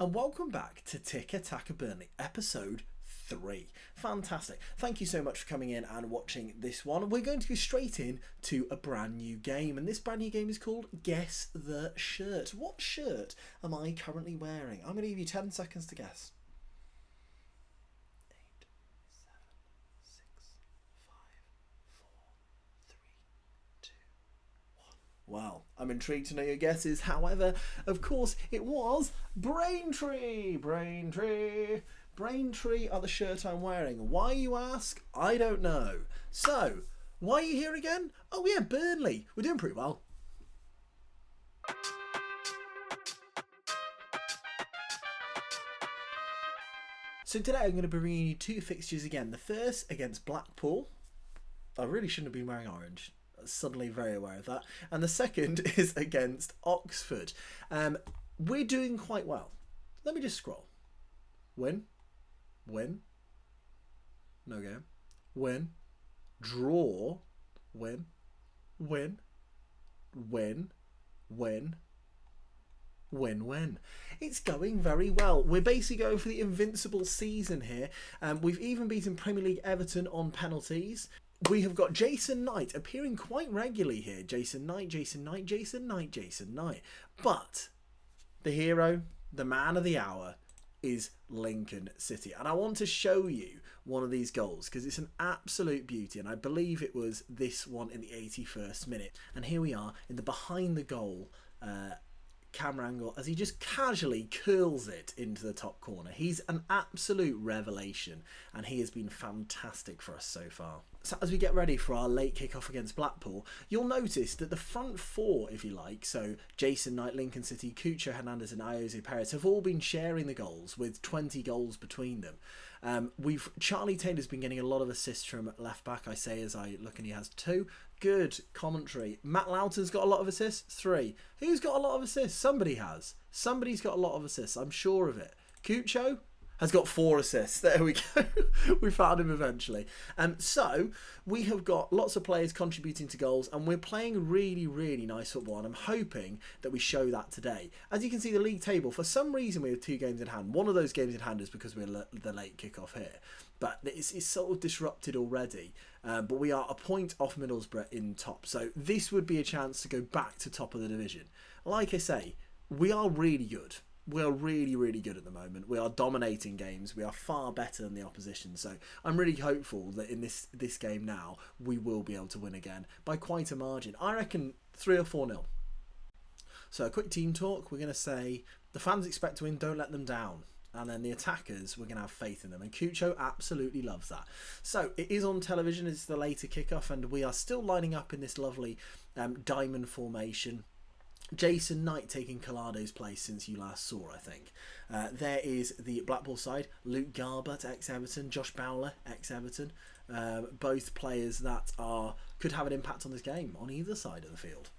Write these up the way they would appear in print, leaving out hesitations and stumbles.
and welcome back to Tika, Taka, Burnley, episode 3. Fantastic. Thank you so much for coming in and watching this one. We're going to go straight in to a brand new game, and this brand new game is called Guess the Shirt. What shirt am I currently wearing? I'm going to give you 10 seconds to guess. 8, 7, 6, 5, 4, 3, 2, 1. Well, I'm intrigued to know your guesses. However, of course, it was Braintree. Braintree are the shirt I'm wearing. Why, you ask? I don't know. So, why are you here again? Oh yeah, Burnley. We're doing pretty well. So today I'm going to be bringing you 2 fixtures again. The first against Blackpool. I really shouldn't have been wearing orange. Suddenly very aware of that. And the second is against Oxford. We're doing quite well. Let me just scroll. Win. No game. Win. Draw. Win. It's going very well. We're basically going for the invincible season here. We've even beaten Premier League Everton on penalties. We have got Jason Knight appearing quite regularly here. Jason Knight. But the hero, the man of the hour, is Lincoln City. And I want to show you one of these goals because it's an absolute beauty. And I believe it was this one in the 81st minute. And here we are in the behind the goal camera angle as he just casually curls it into the top corner. He's an absolute revelation and he has been fantastic for us so far. So as we get ready for our late kickoff against Blackpool, you'll notice that the front 4, if you like, so Jason Knight, Lincoln City, Cucho Hernandez and Jose Perez have all been sharing the goals with 20 goals between them. Charlie Taylor's been getting a lot of assists from left back, I say as I look, and he has 2. Good commentary. Matt Loughton's got a lot of assists. 3. Who's got a lot of assists? Somebody has. Somebody's got a lot of assists. I'm sure of it. Cucho has got 4 assists. There we go. We found him eventually. So we have got lots of players contributing to goals and we're playing really, really nice football, and I'm hoping that we show that today. As you can see, the league table, for some reason we have 2 games in hand. One of those games in hand is because we're the late kickoff here. But it's sort of disrupted already. But we are a point off Middlesbrough in top. So this would be a chance to go back to top of the division. Like I say, we are really good. We are really, really good at the moment. We are dominating games. We are far better than the opposition. So I'm really hopeful that in this game now, we will be able to win again by quite a margin. I reckon 3 or 4-0. So a quick team talk. We're going to say the fans expect to win. Don't let them down. And then the attackers, we're going to have faith in them. And Cucho absolutely loves that. So it is on television. It's the later kickoff. And we are still lining up in this lovely diamond formation. Jason Knight taking Colado's place since you last saw, I think. There is the Blackpool side. Luke Garbett, ex-Everton. Josh Bowler, ex-Everton. Both players that could have an impact on this game on either side of the field.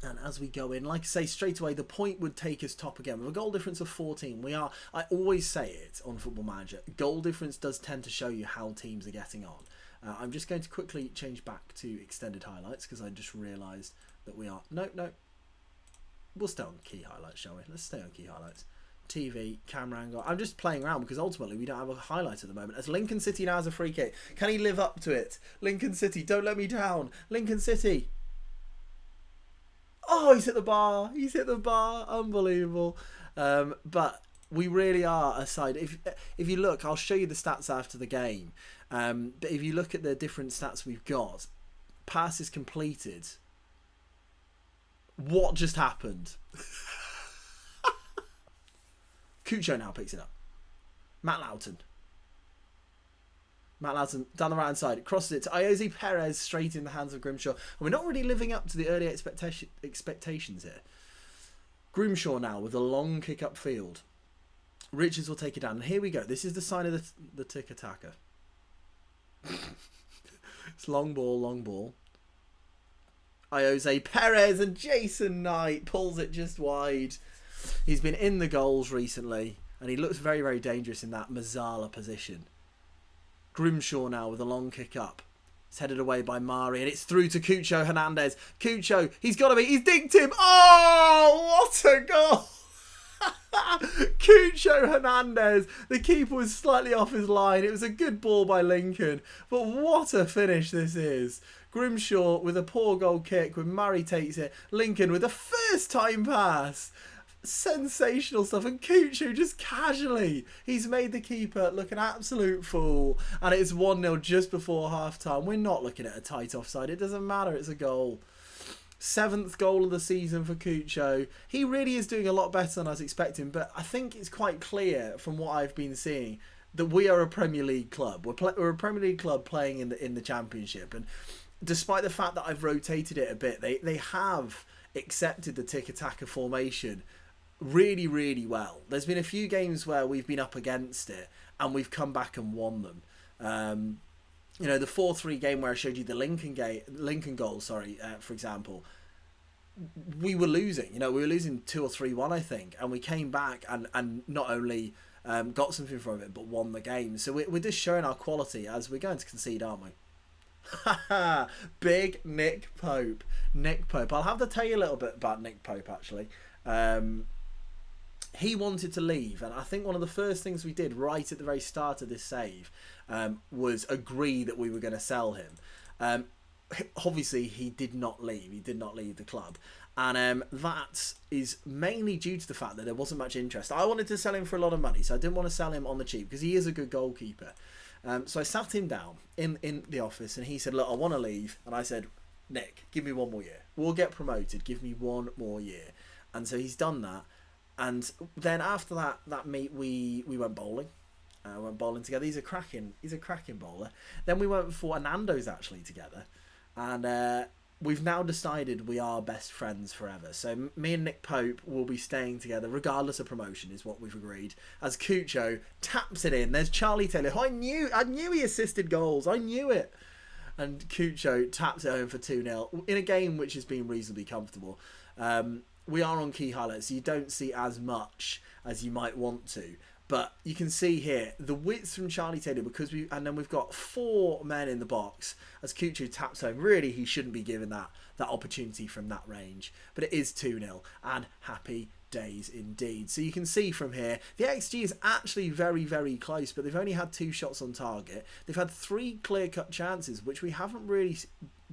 And as we go in, like I say, straight away, the point would take us top again. With a goal difference of 14, I always say it on Football Manager, goal difference does tend to show you how teams are getting on. I'm just going to quickly change back to extended highlights because I just realised that we are... No. We'll stay on key highlights, shall we? Let's stay on key highlights. TV, camera angle. I'm just playing around because ultimately we don't have a highlight at the moment. As Lincoln City now has a free kick. Can he live up to it? Lincoln City, don't let me down. Lincoln City... Oh, he's hit the bar. He's hit the bar. Unbelievable. But we really are a side. If you look, I'll show you the stats after the game. But if you look at the different stats we've got, passes completed. What just happened? Cucho now picks it up. Matt Loughton down the right hand side, crosses it to Jose Perez, straight in the hands of Grimshaw. And we're not really living up to the early expectations here. Grimshaw now with a long kick upfield. Richards will take it down. And here we go. This is the sign of the Tika Taka. It's long ball. Jose Perez and Jason Knight pulls it just wide. He's been in the goals recently and he looks very, very dangerous in that Mazzala position. Grimshaw now with a long kick up. It's headed away by Mari and it's through to Cucho Hernandez. Cucho, he's got to be, he's dinked him. Oh, what a goal. Cucho Hernandez. The keeper was slightly off his line. It was a good ball by Lincoln. But what a finish this is. Grimshaw with a poor goal kick when Murray takes it. Lincoln with a first time pass. Sensational stuff. And Cucho just casually, he's made the keeper look an absolute fool. And it's 1-0 just before half time. We're not looking at a tight offside. It doesn't matter. It's a goal. 7th goal of the season for Cucho. He really is doing a lot better than I was expecting, but I think it's quite clear from what I've been seeing that we are a Premier League club. We're a Premier League club playing in the Championship, and despite the fact that I've rotated it a bit, they have accepted the Tika formation really, really well. There's been a few games where we've been up against it and we've come back and won them. You know, the 4-3 game where I showed you the Lincoln goal, for example, we were losing. You know, we were losing 2 or 3-1, I think, and we came back and not only got something from it, but won the game. So we're just showing our quality as we're going to concede, aren't we? Big Nick Pope. Nick Pope. I'll have to tell you a little bit about Nick Pope, actually. He wanted to leave, and I think one of the first things we did right at the very start of this save was agree that we were going to sell him. Obviously, he did not leave. He did not leave the club. And that is mainly due to the fact that there wasn't much interest. I wanted to sell him for a lot of money, so I didn't want to sell him on the cheap because he is a good goalkeeper. So I sat him down in the office and he said, look, I want to leave. And I said, Nick, give me 1 more year. We'll get promoted. Give me 1 more year. And so he's done that. And then after that meet, we went bowling. Went bowling together. He's a cracking bowler. Then we went for a Nando's actually together. And we've now decided we are best friends forever. So me and Nick Pope will be staying together regardless of promotion is what we've agreed. As Cucho taps it in. There's Charlie Taylor. I knew he assisted goals. I knew it. And Cucho taps it home for 2-0 in a game which has been reasonably comfortable. We are on key highlights, so you don't see as much as you might want to. But you can see here the width from Charlie Taylor and then we've got 4 men in the box as Cucho taps home. Really, he shouldn't be given that opportunity from that range. But it is 2-0 and happy days indeed. So you can see from here the XG is actually very, very close, but they've only had 2 shots on target. They've had 3 clear-cut chances, which we haven't really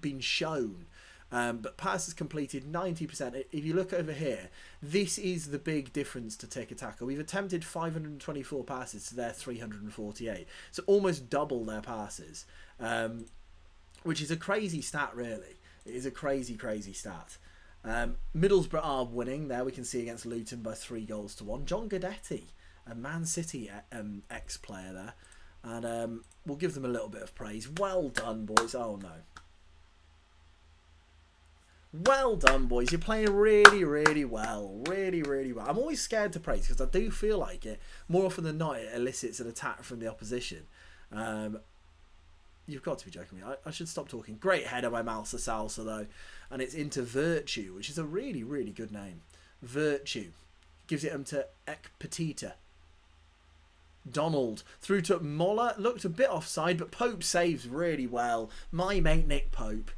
been shown. But passes completed 90%. If you look over here, this is the big difference to Taka. We've attempted 524 passes to their 348. So almost double their passes, which is a crazy stat, really. It is a crazy, crazy stat. Middlesbrough are winning. There we can see against Luton by 3-1. John Guidetti, a Man City ex-player there. And we'll give them a little bit of praise. Well done, boys. Oh, no. Well done, boys. You're playing really, really well. Really, really well. I'm always scared to praise because I do feel like it. More often than not, it elicits an attack from the opposition. You've got to be joking me. I should stop talking. Great header by Malsa Salsa, though. And it's into Virtue, which is a really, really good name. Virtue. Gives it to Ekpetita. Donald. Through to Moller. Looked a bit offside, but Pope saves really well. My mate Nick Pope.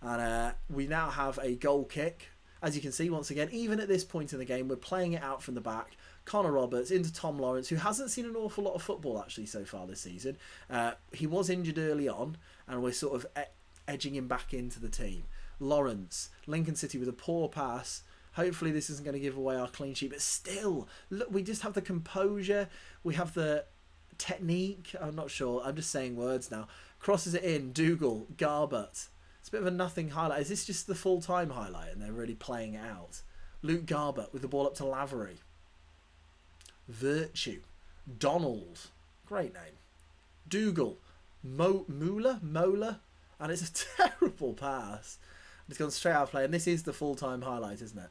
And we now have a goal kick. As you can see, once again, even at this point in the game, we're playing it out from the back. Connor Roberts into Tom Lawrence, who hasn't seen an awful lot of football, actually, so far this season. He was injured early on, and we're sort of edging him back into the team. Lawrence, Lincoln City with a poor pass. Hopefully this isn't going to give away our clean sheet, but still, look, we just have the composure. We have the technique. I'm not sure. I'm just saying words now. Crosses it in. Dougal, Garbett. It's a bit of a nothing highlight. Is this just the full-time highlight and they're really playing it out? Luke Garbett with the ball up to Lavery. Virtue. Donald. Great name. Dougal. Mola. And it's a terrible pass. It's gone straight out of play. And this is the full-time highlight, isn't it?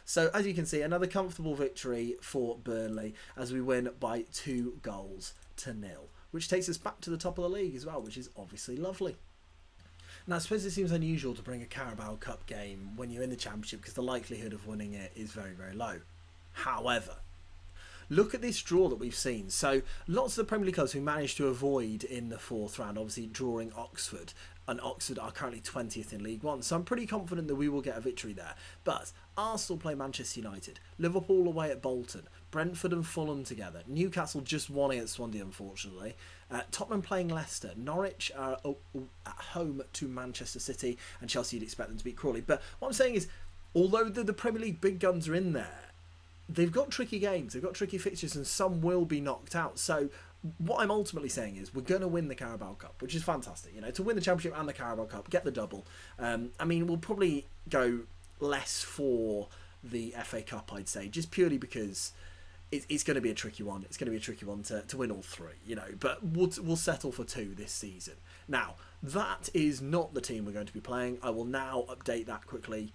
So, as you can see, another comfortable victory for Burnley as we win by 2-0, which takes us back to the top of the league as well, which is obviously lovely. Now, I suppose it seems unusual to bring a Carabao Cup game when you're in the Championship because the likelihood of winning it is very, very low. However, look at this draw that we've seen. So lots of the Premier League clubs who managed to avoid in the fourth round, obviously drawing Oxford. And Oxford are currently 20th in League One. So I'm pretty confident that we will get a victory there. But Arsenal play Manchester United. Liverpool away at Bolton. Brentford and Fulham together. Newcastle just won against Swansea, unfortunately. Tottenham playing Leicester. Norwich are at home to Manchester City. And Chelsea, you'd expect them to beat Crawley. But what I'm saying is, although the Premier League big guns are in there, they've got tricky games. They've got tricky fixtures and some will be knocked out. So what I'm ultimately saying is we're going to win the Carabao Cup, which is fantastic. You know, to win the Championship and the Carabao Cup, get the double. I mean, we'll probably go less for the FA Cup, I'd say, just purely because it's going to be a tricky one. It's going to be a tricky one to win all three, you know. But we'll settle for 2 this season. Now, that is not the team we're going to be playing. I will now update that quickly.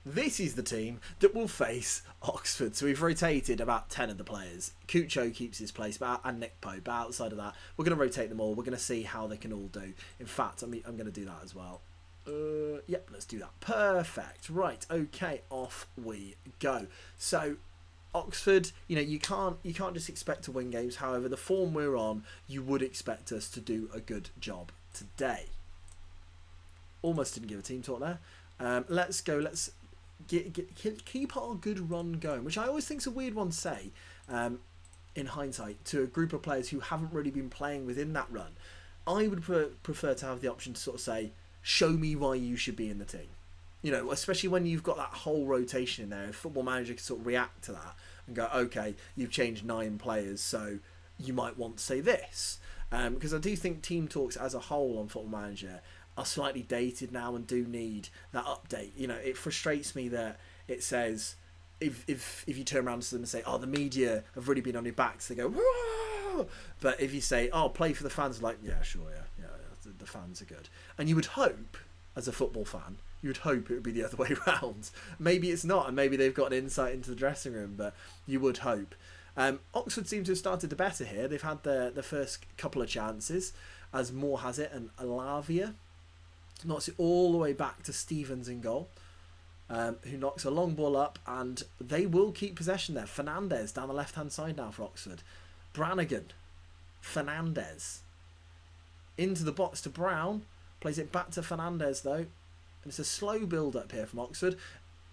This is the team that will face Oxford. So we've rotated about 10 of the players. Cucho keeps his place, and Nick Pope. But outside of that, we're going to rotate them all. We're going to see how they can all do. In fact, I'm going to do that as well. Yep, let's do that. Perfect. Right, okay, off we go. So Oxford, you know, you can't just expect to win games. However, the form we're on, you would expect us to do a good job today. Almost didn't give a team talk there. Let's go. Let's keep our good run going, which I always think is a weird one to say in hindsight to a group of players who haven't really been playing within that run. I would prefer to have the option to sort of say, show me why you should be in the team. You know, especially when you've got that whole rotation in there. Football Manager can sort of react to that and go, okay, you've changed 9 players, so you might want to say this. Because I do think team talks as a whole on Football Manager are slightly dated now and do need that update. You know, it frustrates me that it says if you turn around to them and say, oh, the media have really been on your backs, they go, whoa! But if you say, oh, play for the fans, like, yeah, sure, yeah, the fans are good. And you would hope, as a football fan, you would hope it would be the other way around. Maybe it's not, and maybe they've got an insight into the dressing room, but you would hope. Oxford seems to have started the better here. They've had the first couple of chances, as Moore has it, and Alavia knocks it all the way back to Stevens in goal, who knocks a long ball up, and they will keep possession there. Fernandez down the left-hand side now for Oxford. Brannigan, Fernandez, into the box to Brown, plays it back to Fernandez though, and it's a slow build-up here from Oxford.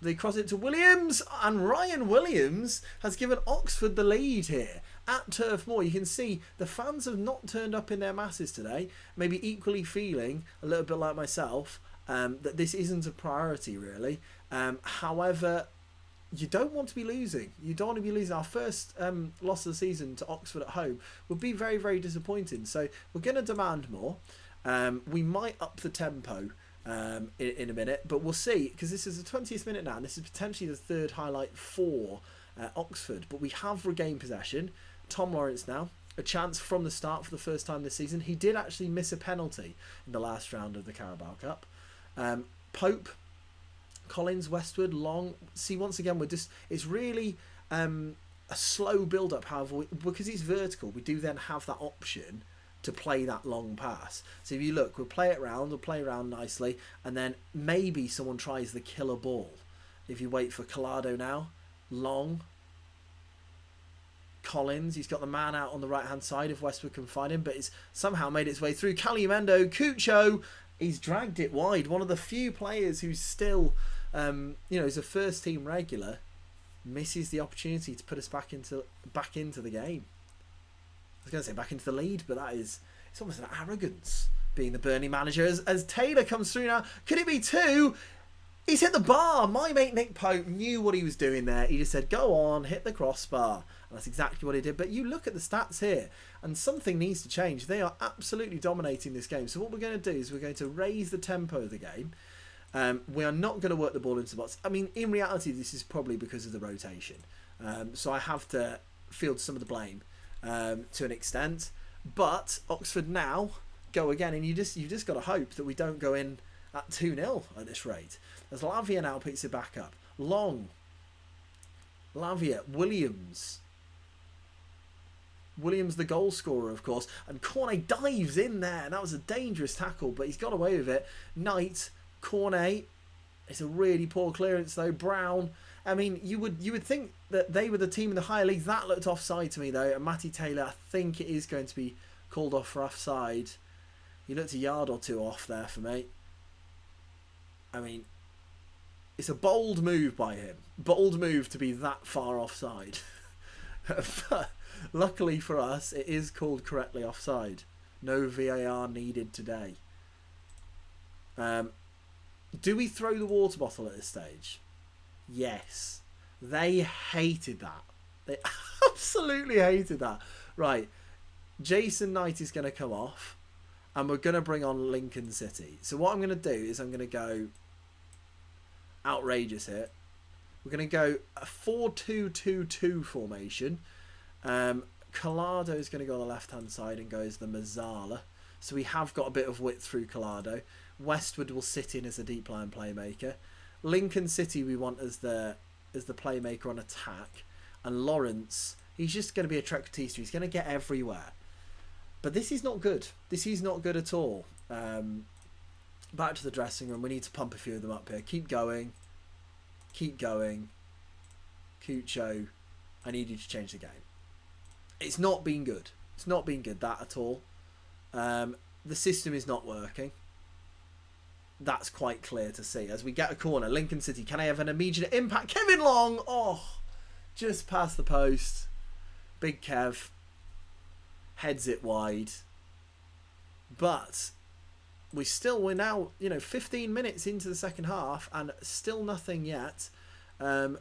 They cross it to Williams, and Ryan Williams has given Oxford the lead here at Turf Moor. You can see the fans have not turned up in their masses today, maybe equally feeling, a little bit like myself, that this isn't a priority really. However, you don't want to be losing. You don't want to be losing. Our first loss of the season to Oxford at home would be very, very disappointing. So we're going to demand more. We might up the tempo in a minute, but we'll see, because this is the 20th minute now, and this is potentially the third highlight for Oxford. But we have regained possession. Tom Lawrence now, a chance from the start for the first time this season. He did actually miss a penalty in the last round of the Carabao Cup. Pope, Collins, Westwood, Long. See, once again, it's really a slow build-up. However, because it's vertical, we do then have that option to play that long pass. So if you look, we'll play around nicely, and then maybe someone tries the killer ball. If you wait for Collado now, Long, Collins, he's got the man out on the right hand side if Westwood can find him, but it's somehow made its way through. Caliamendo, Cucho, he's dragged it wide. One of the few players who's still is a first team regular, misses the opportunity to put us back into the game. I was going to say back into the lead, but it's almost an arrogance being the Burnley manager as Taylor comes through now. Could it be 2? He's hit the bar. My mate Nick Pope knew what he was doing there. He just said, go on, hit the crossbar. And that's exactly what he did. But you look at the stats here, and something needs to change. They are absolutely dominating this game. So what we're going to do is we're going to raise the tempo of the game. We are not going to work the ball into the box. I mean, in reality, this is probably because of the rotation. So I have to field some of the blame to an extent. But Oxford now go again, and you've just got to hope that we don't go in at 2-0 at this rate. As Lavia now picks it back up. Long. Lavia. Williams. Williams, the goal scorer, of course. And Cornet dives in there. And that was a dangerous tackle, but he's got away with it. Knight. Cornet. It's a really poor clearance, though. Brown. I mean, you would think that they were the team in the higher leagues. That looked offside to me, though. And Matty Taylor, I think it is going to be called off for offside. He looked a yard or two off there for me. I mean, it's a bold move by him. Bold move to be that far offside. But luckily for us, it is called correctly offside. No VAR needed today. Do we throw the water bottle at this stage? Yes. They hated that. They absolutely hated that. Right. Jason Knight is going to come off. And we're going to bring on Lincoln City. So what I'm going to do is I'm going to go outrageous here. We're going to go a 4-2-2-2 formation. Collado is going to go on the left-hand side and go as the Mazzala. So we have got a bit of width through Collado. Westwood will sit in as a deep line playmaker. Lincoln City we want as the playmaker on attack. And Lawrence, he's just going to be a trequartista. He's going to get everywhere. But this is not good. This is not good at all. Back to the dressing room. We need to pump a few of them up here. Keep going. Keep going. Cucho, I need you to change the game. It's not been good. It's not been good, that at all. The system is not working. That's quite clear to see. As we get a corner, Lincoln City, can I have an immediate impact? Kevin Long! Oh, just past the post. Big Kev. Heads it wide. But we're now, 15 minutes into the second half and still nothing yet. I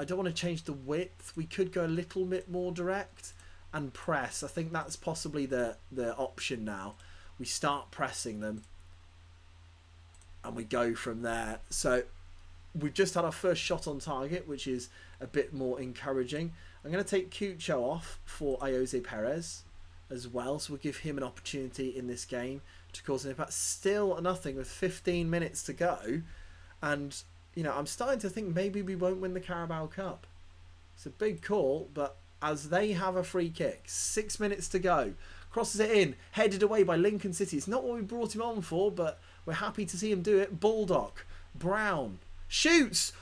don't want to change the width. We could go a little bit more direct and press. I think that's possibly the option now. We start pressing them and we go from there. So we've just had our first shot on target, which is a bit more encouraging. I'm going to take Cucho off for Jose Perez as well, so we'll give him an opportunity in this game to cause an impact. Still nothing with 15 minutes to go, and I'm starting to think maybe we won't win the Carabao Cup. It's a big call, but as they have a free kick, 6 minutes to go, crosses it in, headed away by Lincoln City. It's not what we brought him on for, but we're happy to see him do it. Baldock, Brown, shoots!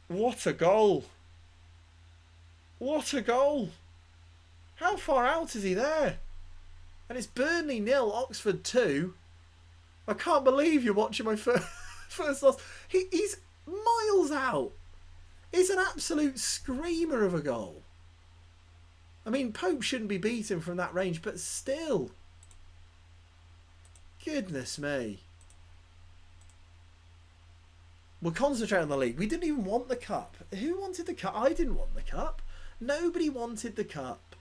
What a goal! What a goal! How far out is he there? And it's Burnley 0, Oxford 2. I can't believe you're watching my first loss. He's miles out. It's an absolute screamer of a goal. I mean, Pope shouldn't be beaten from that range, but still. Goodness me. We'll concentrate on the league. We didn't even want the cup. Who wanted the cup? I didn't want the cup. Nobody wanted the cup.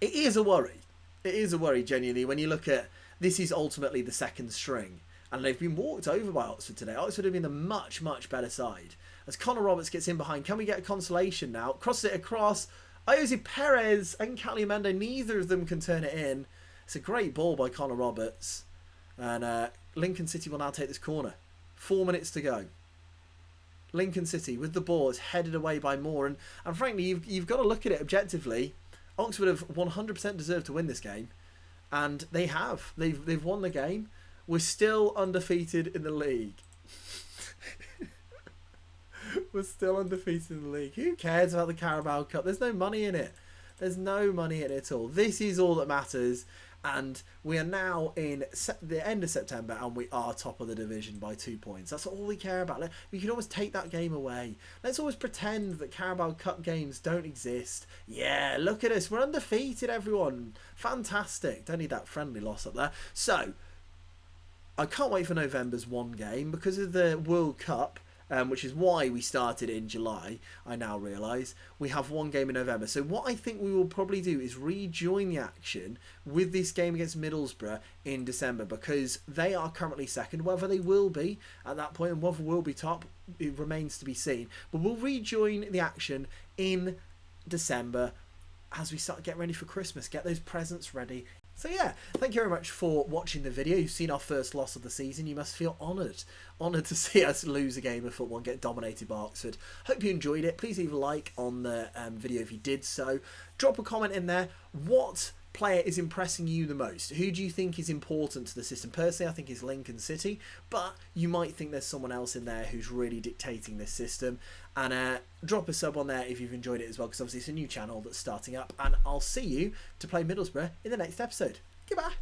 It is a worry. It is a worry, genuinely, when you look at this is ultimately the second string. And they've been walked over by Oxford today. Oxford have been the much, much better side. As Connor Roberts gets in behind, can we get a consolation now? Crosses it across. Jose Perez and Caliamendo, neither of them can turn it in. It's a great ball by Connor Roberts. And Lincoln City will now take this corner. 4 minutes to go. Lincoln City with the ball is headed away by Moore, and frankly you've got to look at it objectively. Oxford have 100% deserved to win this game, and they have. They've won the game. We're still undefeated in the league. We're still undefeated in the league. Who cares about the Carabao Cup? There's no money in it. There's no money in it at all. This is all that matters. And we are now in the end of September and we are top of the division by 2 points. That's all we care about. We can always take that game away. Let's always pretend that Carabao Cup games don't exist. Yeah, look at us. We're undefeated, everyone. Fantastic. Don't need that friendly loss up there. So, I can't wait for November's one game because of the World Cup. Which is why we started in July, I now realise. We have one game in November. So what I think we will probably do is rejoin the action with this game against Middlesbrough in December, because they are currently second. Whether they will be at that point and whether we'll be top, it remains to be seen. But we'll rejoin the action in December as we start getting ready for Christmas, get those presents ready. So yeah, thank you very much for watching the video. You've seen our first loss of the season. You must feel honoured. Honoured to see us lose a game of football and get dominated by Oxford. Hope you enjoyed it. Please leave a like on the video if you did so. Drop a comment in there. What player is impressing you the most? Who do you think is important to the system? Personally, I think it's Lincoln City, but you might think there's someone else in there who's really dictating this system. And drop a sub on there if you've enjoyed it as well, because obviously it's a new channel that's starting up. And I'll see you to play Middlesbrough in the next episode. Goodbye.